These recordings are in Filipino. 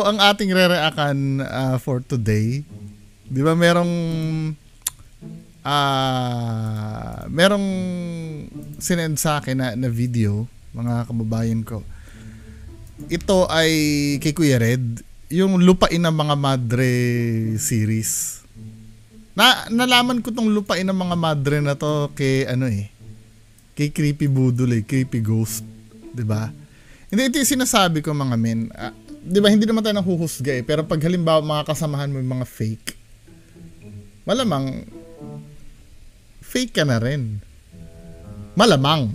ang ating re-reaction for today, di ba merong sinend sa akin na video, mga kababayan ko. Ito ay kay Kuya Red, yung Lupain ng Mga Madre series. Nalaman ko tong Lupain ng Mga Madre na to kay kay Creepy Budol, Creepy Ghost, 'di ba? Hindi, ito yung sinasabi ko mga men. 'Di ba, hindi naman tayo nanghuhusga pero pag halimbawa mga kasamahan mo yung mga fake, malamang fake ka na rin. Malamang.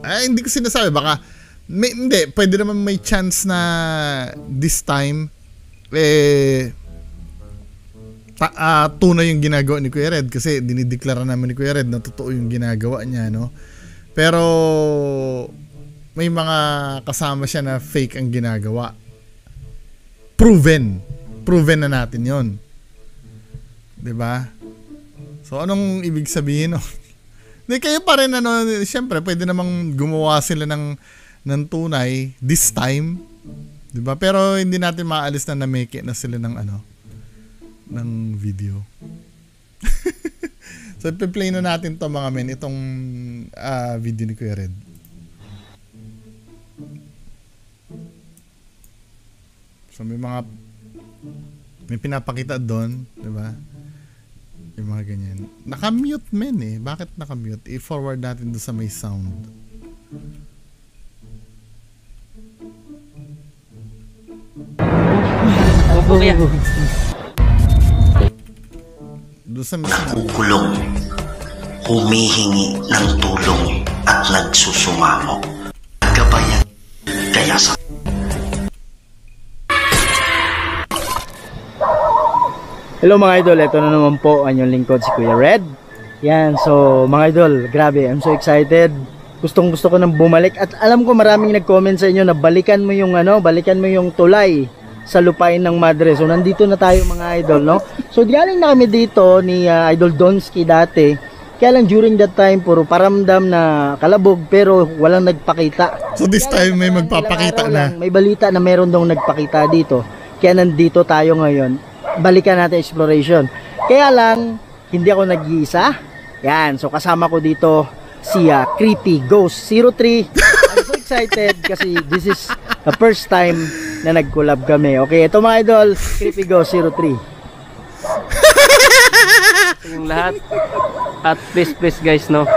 Hindi ko sinasabi, baka hindi, pwede naman may chance na this time tunay yung ginagawa ni Kuya Red, kasi dinideklara naman ni Kuya Red na totoo yung ginagawa niya, no? Pero may mga kasama siya na fake ang ginagawa. Proven na natin yon, 'di ba? So anong ibig sabihin? Hindi, kayo pa rin siyempre pwede namang gumawa sila ng tunay this time, 'di ba? Pero hindi natin maalis na make na sila ng ng video. So i-play na natin to mga men, itong video ni Kuya Red. So may pinapakita doon, 'di ba? Yung mga ganyan. Naka-mute men Bakit naka-mute? I-forward natin doon sa may sound. Doon sa may sound. Kukulong, humihingi ng tulong at nagsusumamo. Gabayan kaya sa Hello mga idol, ito na naman po ang inyong lingkod, si Kuya Red. Yan, so mga idol, grabe, I'm so excited. Gustong gusto ko nang bumalik, at alam ko maraming nag-comment sa inyo na balikan mo yung tulay sa Lupain ng Madre. So nandito na tayo mga idol, no? So galing na kami dito ni Idol Donsky dati. Kaya lang during that time puro paramdam na kalabog pero walang nagpakita. So this time may magpapakita na. May balita na meron daw nagpakita dito. Kaya nandito tayo ngayon. Balikan natin exploration. Kaya lang hindi ako nag-iisa. Yan, so kasama ko dito si Creepy Ghost 03. I'm so excited kasi this is the first time na nag-collab kami. Okay, ito mga idol, Creepy Ghost 03. Yung lahat. At please guys, no.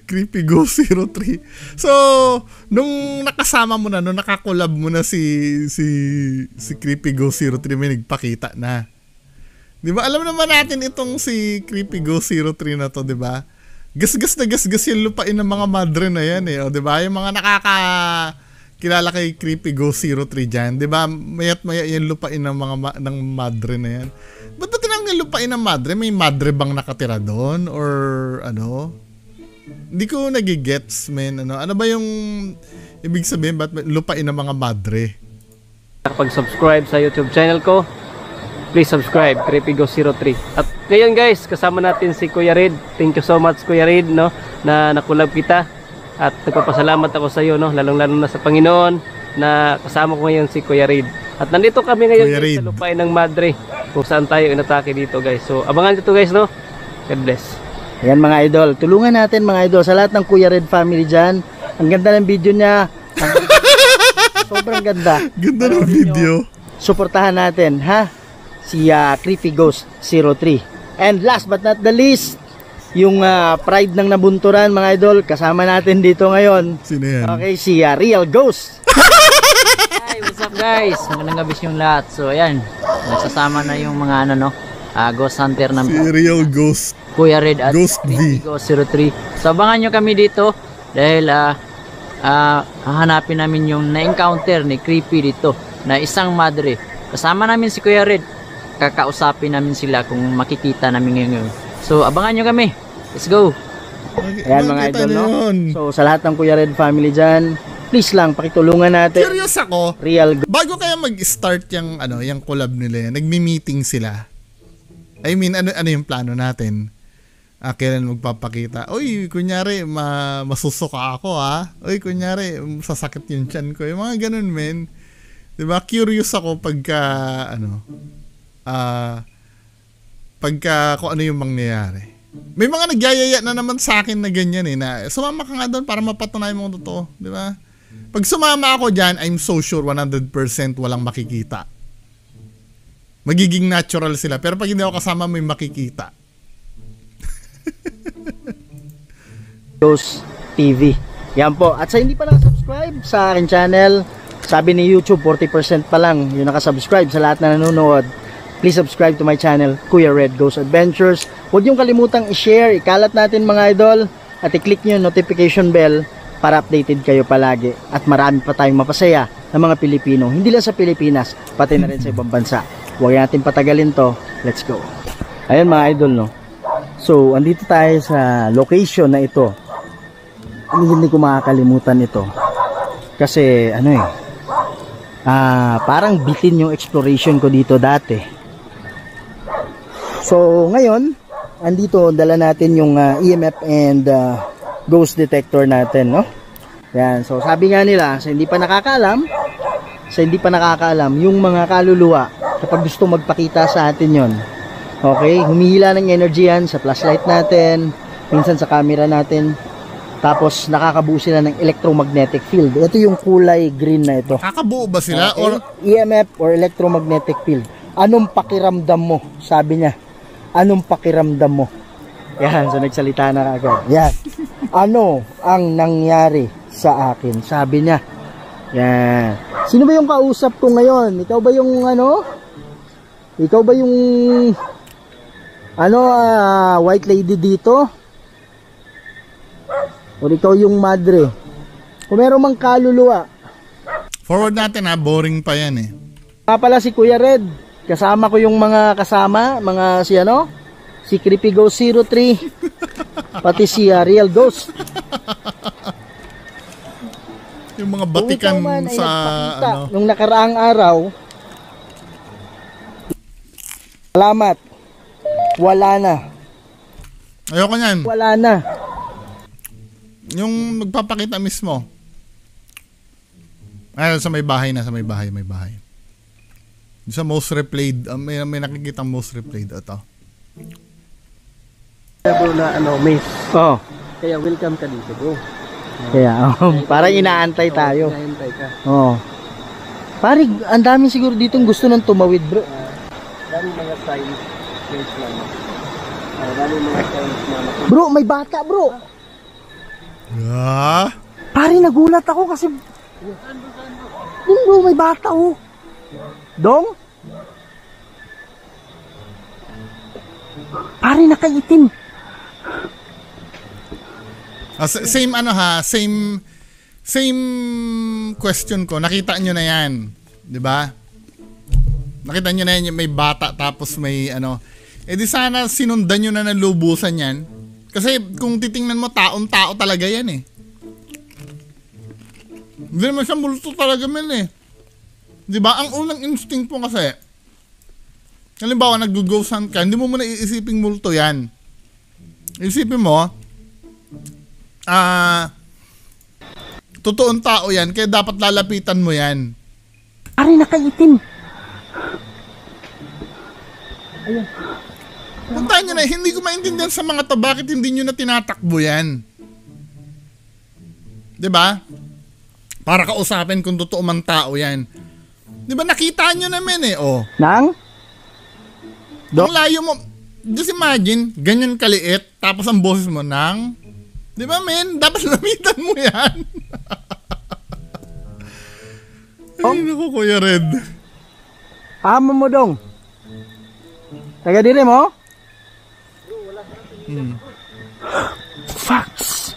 Creepy Ghost 03. So, nung nakasama mo na, nung nakakolab mo na si Creepy Ghost 03, may nagpakita na. 'Di ba? Alam naman natin itong si Creepy Ghost 03 na to, 'di ba? Gasgas na gasgas yung Lupain ng Mga Madre na yan o 'di ba? Yung mga kilala kay Creepy Ghost 03 diyan, 'di ba? Mayat maya yung Lupain ng ng Madre na yan. Ba't ba tinanong Lupain ng Madre? May madre bang nakatira doon or ano? Hindi ko nagigets, men. Ano ba yung ibig sabihin? Ba't Lupain ng Mga Madre? Kapag-subscribe sa YouTube channel ko, please subscribe, Creepy Ghost 03. At ngayon guys, kasama natin si Kuya Red. Thank you so much Kuya Red, no, na nakulab kita. At nagpapasalamat ako sa iyo, no, lalong-lalo na sa Panginoon na kasama ko ngayon si Kuya Red. At nandito kami ngayon guys, sa Lupain ng Madre, kung saan tayo inatake dito guys. So abangan nito guys, no. God bless. Ayan mga idol, tulungan natin mga idol sa lahat ng Kuya Red family dyan. Ang ganda ng video niya. Sobrang ganda. Ganda ng video. Suportahan natin, ha? Si Creepy Ghost 03. And last but not the least, yung pride ng nabunturan mga idol, kasama natin dito ngayon. Sino yan? Okay, si Real Ghost. Hi, what's up guys? Magandang gabi yung lahat. So ayan, nagsasama na yung mga Ghost Hunter ng si Real Ghost, Kuya Red at Ghost V. Ghost 03. So abangan nyo kami dito dahil hahanapin namin yung na-encounter ni Creepy dito na isang madre. Kasama namin si Kuya Red. Kakausapin namin sila kung makikita namin ngayon. So abangan nyo kami. Let's go. Ayan mga idol, no? So sa lahat ng Kuya Red family dyan, please lang pakitulungan natin. Curious ako. Real bago kaya mag-start yung yung collab nila, nagmi-meeting sila. I mean, ano yung plano natin? Kailan magpapakita? Uy, kunyari, masusuka ako ha. Uy, kunyari, sasakit yung tiyan ko. Yung mga ganun, men. Diba? Curious ako pagka, pagka kung ano yung mangyayari. May mga nagyayaya na naman sa akin na ganyan na sumama ka nga doon para mapatunayan mo kung totoo. Diba? Pag sumama ako dyan, I'm so sure 100% walang makikita. Magiging natural sila. Pero pag hindi ako kasama, may makikita. Ghost TV. Yan po. At sa hindi pa nakasubscribe sa akin channel, sabi ni YouTube 40% pa lang yung nakasubscribe sa lahat na nanonood. Please subscribe to my channel, Kuya Red Ghost Adventures. Huwag niyong kalimutang i-share, ikalat natin mga idol, at i-click niyo yung notification bell para updated kayo palagi. At marami pa tayong mapasaya ng mga Pilipino. Hindi lang sa Pilipinas, pati na rin sa ibang bansa. Huwag natin patagalin to. Let's go. Ayan mga idol, no? So, andito tayo sa location na ito. Hindi ko makakalimutan ito. Kasi, parang bitin yung exploration ko dito dati. So, ngayon, andito, dala natin yung EMF and ghost detector natin, no? Yan. So, sabi nga nila, sa hindi pa nakakaalam, yung mga kaluluwa, kapag gusto magpakita sa atin yon, okay, humihila ng energy yan sa flashlight natin, minsan sa camera natin, tapos nakakabuo sila ng electromagnetic field. Ito yung kulay green na ito. Kakabuo ba sila? Okay? Or EMF or electromagnetic field. Anong pakiramdam mo? Sabi niya. Anong pakiramdam mo? Yan, so nagsalita na agad. Yan. Ano ang nangyari sa akin? Sabi niya. Yan. Sino ba yung kausap ko ngayon? Ikaw ba yung Ikaw ba yung white lady dito? O ikaw yung madre? Kung meron mang kaluluwa. forward natin boring pa yan Pala si Kuya Red. Kasama ko yung mga kasama, si Creepy Ghost 03, pati si Real Ghost. Yung mga batikan sa nung nakaraang araw. Salamat. Wala na. Ayoko niyan. Wala na. Yung magpapakita mismo. Ayun, sa may bahay. Sa most replayed, may nakikita most replayed. Ito. Bro na miss. Oh. Kaya welcome ka dito, bro. Kaya, parang inaantay tayo. Inaantay ka. Oh. Pare, ang dami siguro ditong gusto nang tumawid, bro. Daming mga signs. Daming mga signs na Bro, may bata, bro. Pare, nagulat ako kasi bro, may bata Dong? Pare, nakaitim. Same question ko. Nakita nyo na yan. 'Di ba? Nakita nyo na yan, may bata tapos may di sana sinundan nyo na ng lubusan yan. Kasi kung titingnan mo, taong-tao talaga yan Hindi naman siya multo talaga Diba? Ang unang instinct po kasi, halimbawa nag-ghost hunt ka, hindi mo muna iisiping multo yan. Isipin mo, totoong tao yan, kaya dapat lalapitan mo yan. Pare, nakaitim. Ayun. Puntahan nyo na, hindi ko maintindihan sa mga to, bakit hindi nyo na tinatakbo yan? Diba? Para kausapin kung totoo man tao yan. Diba nakita nyo naman Nang? Ang layo mo, just imagine, ganyan kaliit, tapos ang boses mo nang, diba men, dapat lamitan mo yan. Ay, naku, Kuya Red. Amo mo dong. Taga dire mo? Facts.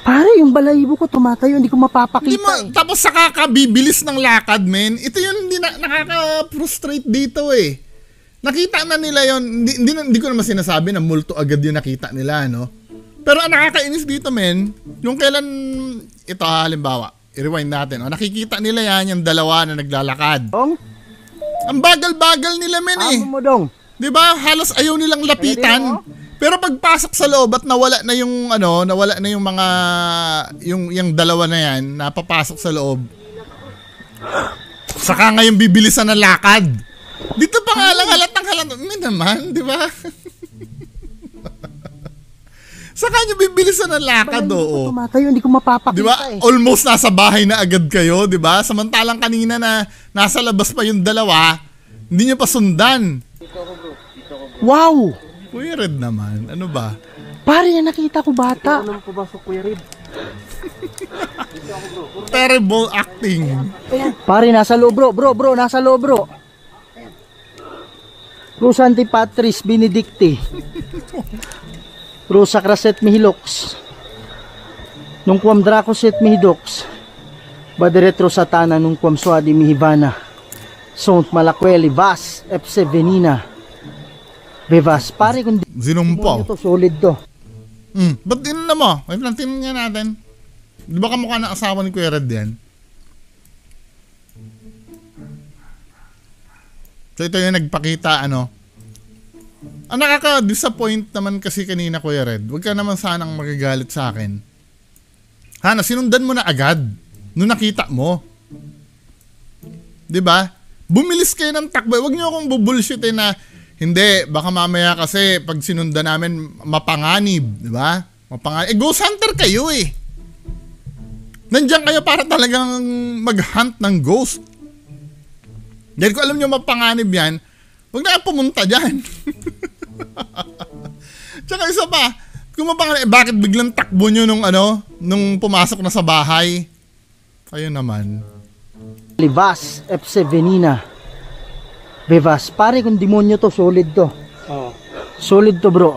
Pare, yung balahibo ko tumatayo, hindi ko mapapakita. Hindi mo, tapos sa kakabibilis ng lakad, men. Ito yung nakaka-frustrate dito Nakita na nila yon. Hindi ko naman sinasabi na multo agad yung nakita nila, Pero ang nakakainis dito, men, yung kailan, ito halimbawa, i-rewind natin. Nakikita nila yan, yung dalawa na naglalakad. Ang bagal-bagal nila, men Amo mo dong. Diba? Halos ayaw nilang lapitan. Pero pagpasok sa loob at nawala na yung nawala na yung mga yung dalawa na yan napapasok sa loob. Saka ngayon bibilisan ng lakad. Dito pa nga lang halatang may naman, di ba? Saka nyo bibilisan ng lakad, oo. Tumatayo, hindi ko mapapakita Di ba? Almost nasa bahay na agad kayo, di ba? Samantalang kanina na nasa labas pa yung dalawa, hindi nyo pa sundan. Wow! Kuya Red naman, ano ba? Pare, nakita ko bata. Anong pumasok, Kuya Red? Terrible acting. Pare, nasa loob bro, nasa loob bro. Rosa Antipatris Benedicti. Rosa Craset Mihilox. Nung kuam Dracoset Mihidox. Baderetro Satana nung kuam Suadi Mihivana. Sont Malakweli Vas Epse Venina. Bevas, pare kung di Sinumpaw. to, solid to. Ba't din na mo? Wait lang, tingnan nga natin. Di ba kamukha ng asawa ni Kuya Red yan? So ito yung nagpakita, ano. Ang nakaka-disappoint naman kasi kanina, Kuya Red. Huwag ka naman sanang magagalit sa akin. Hana, sinundan mo na agad nung nakita mo. Di ba? Bumilis kayo ng takbo. Huwag niyo akong bubulshitin na hindi, baka mamaya kasi pag sinundan namin mapanganib, di ba? Mapanganib. Ghost hunter kayo eh. Nandiyan kayo para talagang mag-hunt ng ghost. Dahil kung alam nyo mapanganib yan, huwag na pumunta dyan. Tsaka isa pa, kung mapanganib, bakit biglang takbo nyo nung pumasok na sa bahay? Kayo naman. Libas Epse Venina. Bevas, pare kung demonyo to, solid to. Solid to bro.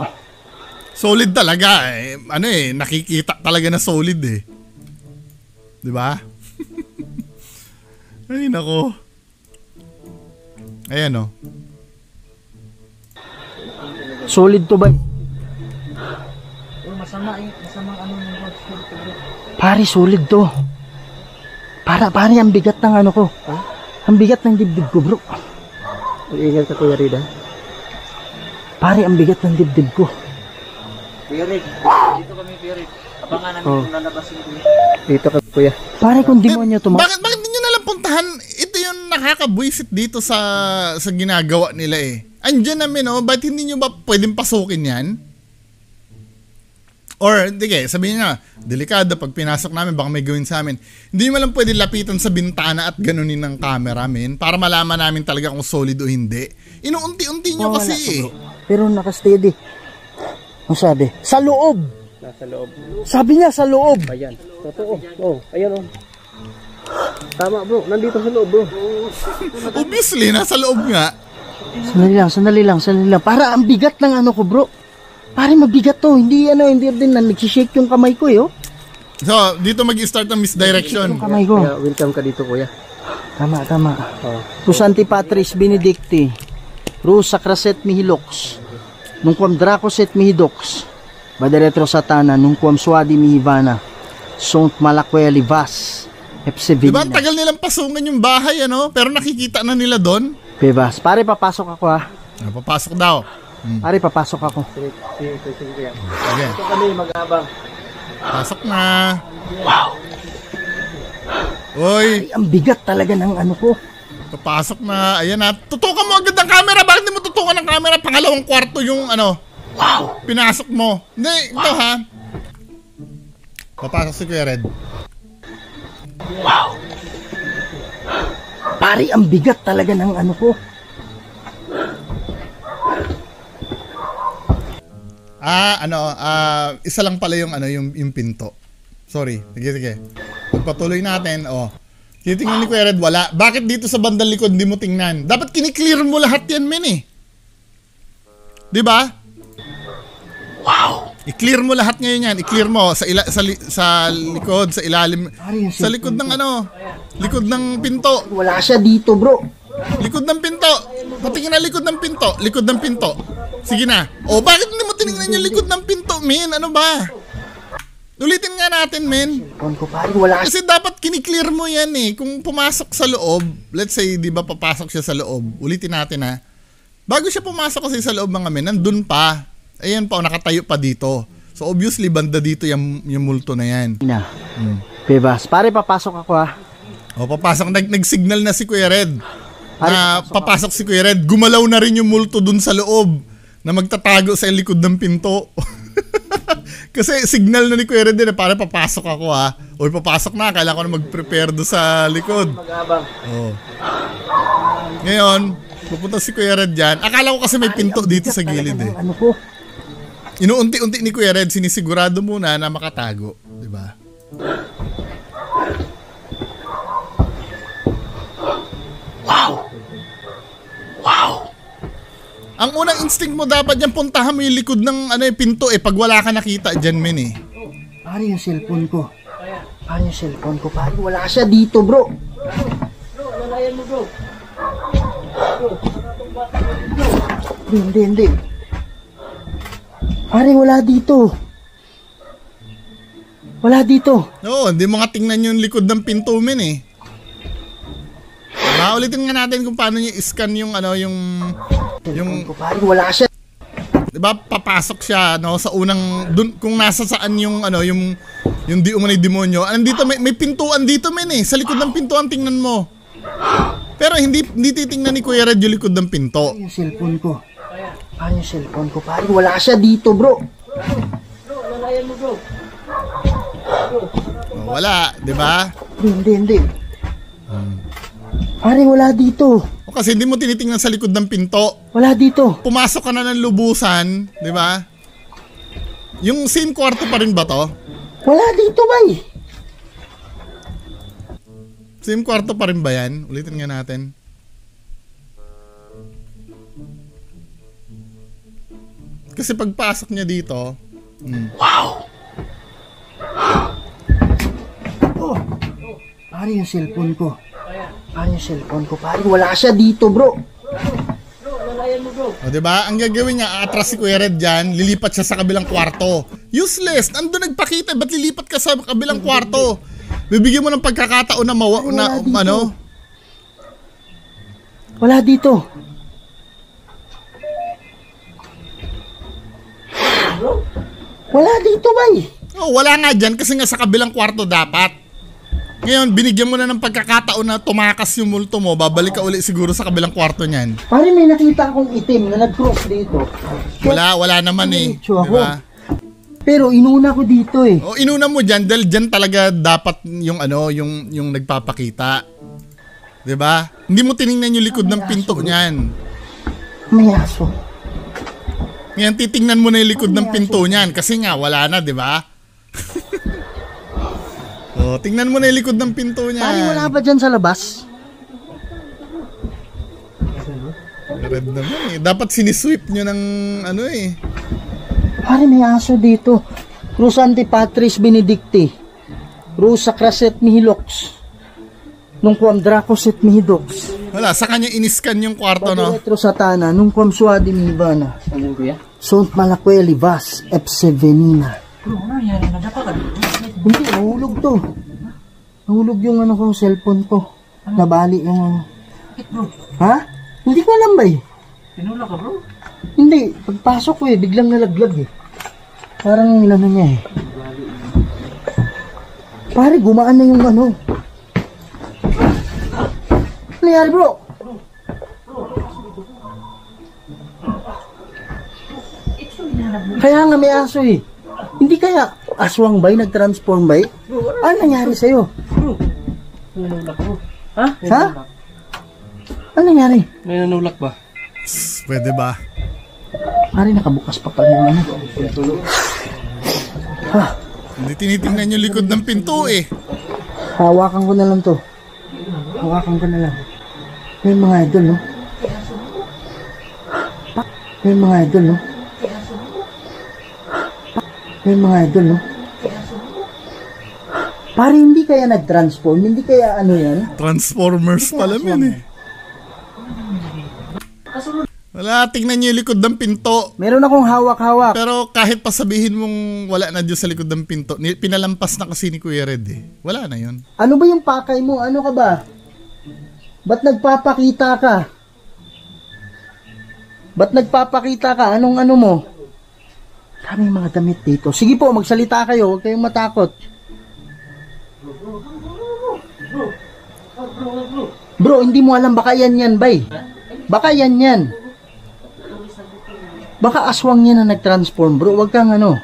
Solid talaga eh. Ano eh, nakikita talaga na solid eh. Di ba? Ay nako. Ayan oh. Solid to ba? Pare, solid to. Pare, ang bigat ng ano ko. Ang bigat ng dibdib ko bro. Mag-ingat ka, Kuya Red, ha? Pare, ang bigat ng dibdib ko. Kuya Red, dito kami, Kuya Red. Abangan namin kung lalabasin ko. Dito ka, Kuya. Pare, kung demonyo to. Bakit di nyo nalang puntahan? Ito yung nakakabwisit dito sa ginagawa nila eh. Andyan namin oh, ba't hindi nyo ba pwedeng pasukin yan? Or, sige, sabihin nyo, delikado pag pinasok namin, baka may gawin sa amin. Hindi mo lang pwede lapitan sa bintana at ganunin ng camera, men, para malaman namin talaga kung solid o hindi. Inuunti-unti nyo kasi eh. Pero nakasteady. Ang sabi? Sa loob! Nasa loob. Sabi niya, sa loob! Ayan. Totoo. Oh, ayan oh. Tama bro, nandito sa loob bro. Obviously, nasa loob nga. Sandali lang. Para ang bigat ng ano ko bro. Pare, mabigat to. Hindi din na nagsishake yung kamay ko eh oh. So, dito mag-start ang misdirection. Yung kamay ko. Kaya welcome ka dito, Kuya. Tama. Oh. Rosa Antipatris Benedicti. Rosa Craset Mihilox. Nung kuam Dracoset Mihidox. Baderetro Satana. Nung kuam Suadi Mihivana. Sont Malakweli Vas Epse Diba ang Venina. tagal nilang pasungan yung bahay ano? Pero nakikita na nila doon. Bevas. Pare, papasok ako ha. Papasok daw. Pare, papasok ako. Sige, Kuya. Okay. Ito kami mag-abang. Pasok na. Wow. Oy, Ay, ang bigat talaga ng ano ko. papasok na. Ayan na. Tutukan mo agad ng camera. Bakit di mo tutukan ng camera? Pangalawang kwarto yung ano. Wow. Pinasok mo. Hindi, ito ha. Papasok si Kuya Red. Pare, ang bigat talaga ng ano ko. Isa lang pala yung yung pinto. Sorry. Sige. Pagpatuloy natin, titingnan ni Kuya Red, wala. Bakit dito sa bandang likod hindi mo tingnan? Dapat kiniklear mo lahat yan, men eh. 'Di ba? Wow. I-clear mo lahat ngayon yan. I-clear mo sa likod, sa ilalim, sa likod ng likod ng pinto. Wala siya dito, bro. Likod ng pinto. Patingin na likod ng pinto. Likod ng pinto. Sige na. Bakit hindi mo tinignan yung likod ng pinto, men? Ano ba? Ulitin nga natin, men. Kasi dapat kiniklear mo yan eh. Kung pumasok sa loob, let's say, di ba papasok siya sa loob. Ulitin natin ha. Bago siya pumasok kasi sa loob mga men, nandun pa. Ayan pa, nakatayo pa dito. So obviously, banda dito yung multo na yan. Bebas. Pare, papasok ako ha. O, papasok. Nag-signal na si Kuya Red. Na papasok si Kuya Red. Gumalaw na rin yung multo dun sa loob na magtatago sa likod ng pinto. Kasi signal na ni Kuya Red din para papasok ako ha. O papasok na, kailangan ko na mag-prepare do sa likod. Oh. Ngayon, pupunta si Kuya Red dyan. Akala ko kasi may pinto dito sa gilid eh. Ano po? Inuunti-unti ni Kuya Red, sinisigurado muna na makatago. Diba? Wow! Wow! Ang unang instinct mo dapat yan, puntahan mo yung likod ng pinto pag wala ka nakita dyan, men eh. Pare yung cellphone ko. Pare wala siya dito, bro. Lalayan mo, bro. Hindi. Pare, wala dito. Oo, hindi mo nga tingnan yung likod ng pinto, men eh. Ulitin nga natin kung paano niya i-scan yung Pare, wala siya. Diba papasok siya sa unang dun, kung nasa saan yung di umunay demonyo. Andito may pintuan dito, men eh. Sa likod ng pintuan tingnan mo. Pero hindi titingnan ni Kuya Red yung likod ng pinto. Yung cellphone ko. Pare, wala siya dito, bro. Lalayan mo, bro. Wala, di ba? Hindi. Pare, wala dito. O kasi hindi mo tinitingnan sa likod ng pinto. Wala dito. Pumasok ka na ng lubusan, di ba? Yung same kwarto pa rin ba to? Wala dito, bay. Same kwarto pa rin ba yan? Ulitin nga natin. Kasi pagpasok niya dito, Wow! Oh. Pare, yung cellphone ko. Pare, wala siya dito, bro. Lalayan mo, bro. o diba? Ang gagawin niya, atras si Kuya Red dyan, lilipat siya sa kabilang kwarto. Useless! Ando nagpakita, ba't lilipat ka sa kabilang kwarto? Bibigyan mo ng pagkakataon na Wala dito. Wala dito, bay. Oh, wala nga dyan kasi nga sa kabilang kwarto dapat. Ngayon, binigyan mo na ng pagkakataon na tumakas yung multo mo, babalik ka uli siguro sa kabilang kwarto niyan. Pare, may nakita akong itim na nag-cross dito. Wala naman eh. Diba? Pero inuna ko dito eh. O inuna mo dyan dahil dyan talaga dapat yung yung nagpapakita. 'Di ba? Hindi mo tiningnan yung likod ng pinto niyan. May aso. Ngayon titingnan mo na yung likod ng pinto niyan kasi nga wala na, 'di ba? O tingnan mo na yung likod ng pinto niyan. Pare, wala ba dyan sa labas? Red naman eh. Dapat sinisweep nyo ng Pare, may aso dito. Cruzante Patris Benedicti. Rusa Craset Mihilox. Nung kuam Dracoset Mihidox. Wala, sa kanya iniskan yung kwarto, no? Retro Satana. Nung kuam Suadi Mihibana. Ano, kuya? Sont Malacueli Vas Epsevenina. Bro, ano nangyari na dapat? Hindi, nahulog to. Nahulog yung kong cellphone ko. Nabali yung Ha? Hindi ko alam ba eh. Pinula ka, bro? Hindi, pagpasok ko biglang nalaglag eh. Parang inano niya eh. Pare, gumaan na yung Ano nangyari, bro? Kaya nga may aso eh. Hindi kaya aswang ba nag-transform ba? Ano nangyari sa'yo? Nanulak, bro. Ha? Ha? Ano nangyari? May nanulak ba? Pwede ba? Pare, nakabukas pa pala yung Ha? Hindi tinitingnan yung likod ng pinto eh. Hawakan ko na lang to. Hawakan ko na lang. May mga idol, no? May mga idol, no? May mga idol, no? Pare, hindi kaya nag-transform? Hindi kaya yan? Transformers pala yun eh. Wala, tingnan niyo yung likod ng pinto. Meron akong hawak-hawak. Pero kahit pa sabihin mong wala na Diyos sa likod ng pinto, pinalampas na kasi ni Kuya Red eh. Wala na yun. Ano ba yung pakay mo? Ano ka ba? Ba't nagpapakita ka? Ba't nagpapakita ka? Anong ano mo? Maraming mga damit dito. Sige po, magsalita kayo. Huwag kayong matakot. Bro, hindi mo alam, baka yan, bay. Baka yan. Baka aswang yan na nag-transform, bro. Huwag kang ano.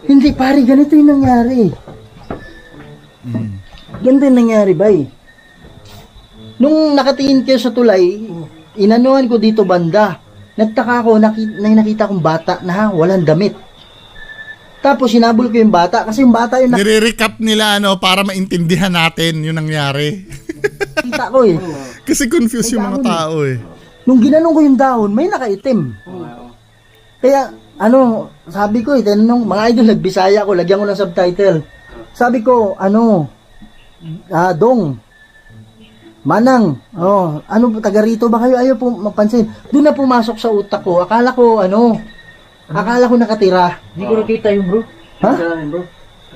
Hindi, pare, ganito yung nangyari. Ganito yung nangyari, bay. Nung nakatingin kayo sa tulay, inanuhan ko dito banda. Nagtaka ko, nakita kong bata na walang damit. Tapos sinabol ko yung bata kasi yung bata yung nire-recap nila para maintindihan natin yung nangyari. nakita ko eh. Kasi confused yung mga tao eh. Nung ginanong ko yung dahon, may nakaitim. Kaya sabi ko tinanong, mga idol, nagbisaya ko, lagyan ko ng subtitle. Sabi ko, Dong, Manang, taga rito ba kayo? Ayaw po mapansin. Doon na pumasok sa utak ko. Akala ko nakatira. Hindi ko nakita yung bro. Ha? Bro.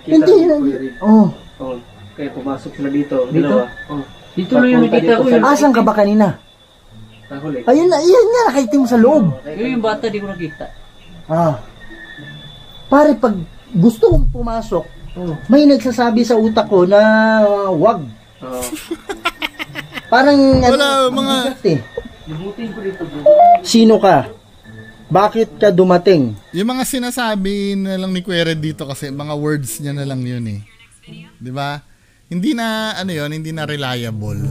Hindi. Kaya pumasok sila dito. Dalawa. Dito lang yung nakita ko. Asan ka ba kanina? Nahuli. Ayun nga, nakaitim sa loob. Yung bata di ko nakita. Pare, pag gusto kong pumasok, may nagsasabi sa utak ko na wag. Parang wala, mga sino ka? Bakit ka dumating? Yung mga sinasabi na lang ni Kuya Red dito kasi mga words niya na lang yun eh. 'Di ba? Hindi na hindi na reliable.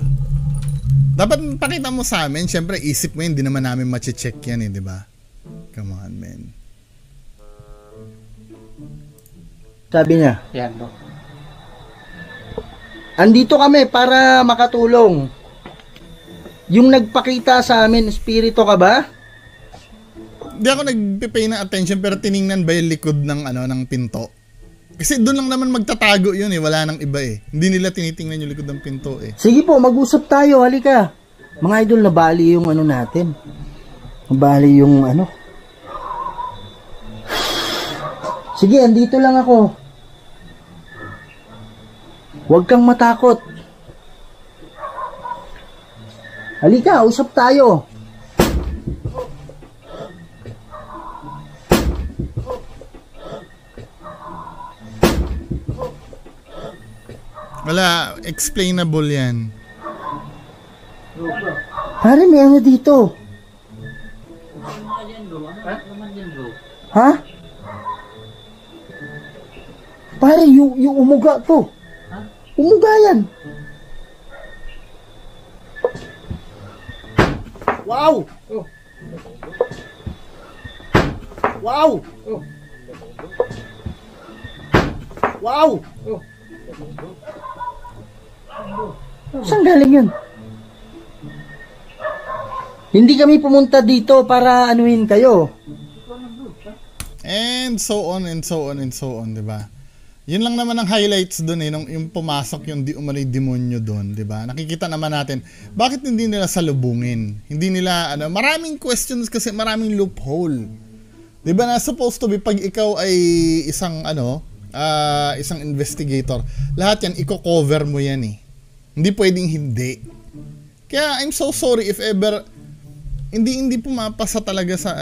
Dapat pakita mo sa amin, syempre isip mo yun, hindi naman namin ma-check yan eh, 'di ba? Come on, man. Sabi niya, Yan, bro. andito kami para makatulong. Yung nagpakita sa amin, espiritu ka ba? Hindi ako nagpipay ng attention pero tiningnan ba yung likod ng ng pinto? Kasi doon lang naman magtatago yun eh, wala nang iba eh. Hindi nila tinitingnan yung likod ng pinto eh. Sige po, mag-usap tayo, halika. Mga idol, nabali yung natin. Nabali yung Sige, andito lang ako. Huwag kang matakot. Halika, usap tayo. Wala, explainable yan. Pare, may dito. Ha? Pare, yung umuga to. Umuga yan. Wow! Wow! Wow! Saan galing yun? Hindi kami pumunta dito para anuhin kayo. And so on and so on and so on, 'di ba? Yun lang naman ang highlights doon eh, nung yung pumasok yung umano'y demonyo doon, 'di ba? Nakikita naman natin, bakit hindi nila salubungin? Hindi nila maraming questions kasi maraming loophole. 'Di ba na supposed to be pag ikaw ay isang isang investigator, lahat yan i-cover mo yan eh. Hindi pwedeng hindi. Kaya I'm so sorry if ever hindi pumapasa talaga sa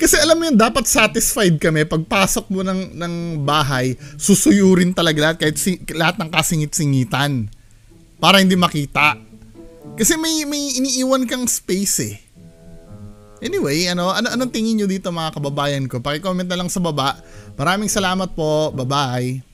Kasi alam mo yun, dapat satisfied kami pagpasok mo ng bahay, susuyurin talaga lahat kahit lahat ng kasingit-singitan para hindi makita. Kasi may iniiwan kang space eh. Anyway, anong tingin nyo dito mga kababayan ko? Paki-comment na lang sa baba. Maraming salamat po. Bye-bye.